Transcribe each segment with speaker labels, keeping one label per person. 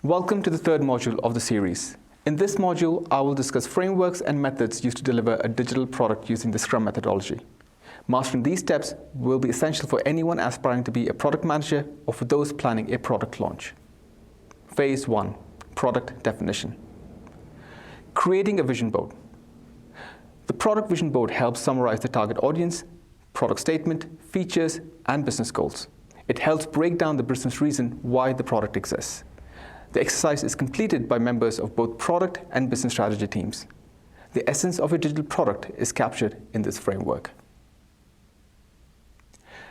Speaker 1: Welcome to the third module of the series. In this module, I will discuss frameworks and methods used to deliver a digital product using the Scrum methodology. Mastering these steps will be essential for anyone aspiring to be a product manager or for those planning a product launch. Phase 1. Product definition. Creating a vision board. The product vision board helps summarize the target audience, product statement, features, and business goals. It helps break down the business reason why the product exists. The exercise is completed by members of both product and business strategy teams. The essence of a digital product is captured in this framework.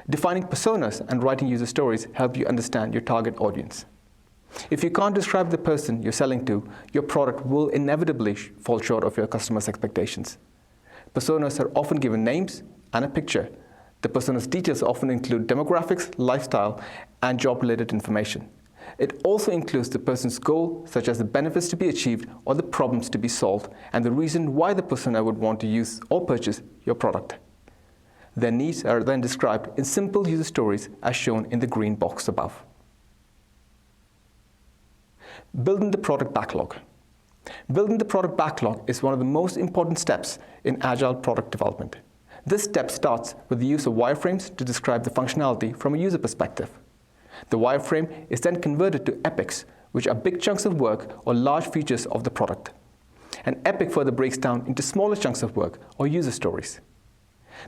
Speaker 1: Defining personas and writing user stories help you understand your target audience. If you can't describe the person you're selling to, your product will inevitably fall short of your customers' expectations. Personas are often given names and a picture. The persona's details often include demographics, lifestyle, and job-related information. It also includes the person's goal, such as the benefits to be achieved or the problems to be solved, and the reason why the persona would want to use or purchase your product. Their needs are then described in simple user stories as shown in the green box above. Building the product backlog. Building the product backlog is one of the most important steps in Agile product development. This step starts with the use of wireframes to describe the functionality from a user perspective. The wireframe is then converted to epics, which are big chunks of work or large features of the product. An epic further breaks down into smaller chunks of work or user stories.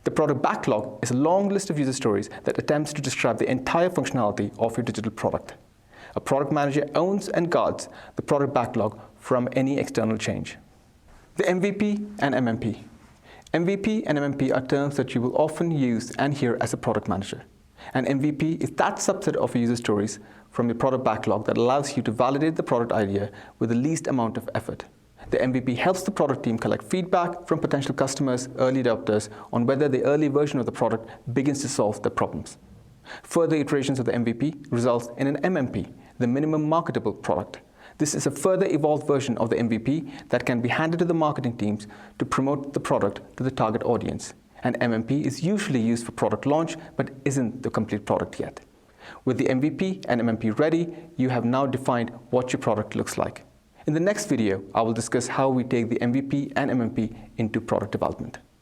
Speaker 1: The product backlog is a long list of user stories that attempts to describe the entire functionality of your digital product. A product manager owns and guards the product backlog from any external change. The MVP and MMP. MVP and MMP are terms that you will often use and hear as a product manager. An MVP is that subset of user stories from your product backlog that allows you to validate the product idea with the least amount of effort. The MVP helps the product team collect feedback from potential customers, early adopters, on whether the early version of the product begins to solve their problems. Further iterations of the MVP results in an MMP, the minimum marketable product. This is a further evolved version of the MVP that can be handed to the marketing teams to promote the product to the target audience. An MMP is usually used for product launch, but isn't the complete product yet. With the MVP and MMP ready, you have now defined what your product looks like. In the next video, I will discuss how we take the MVP and MMP into product development.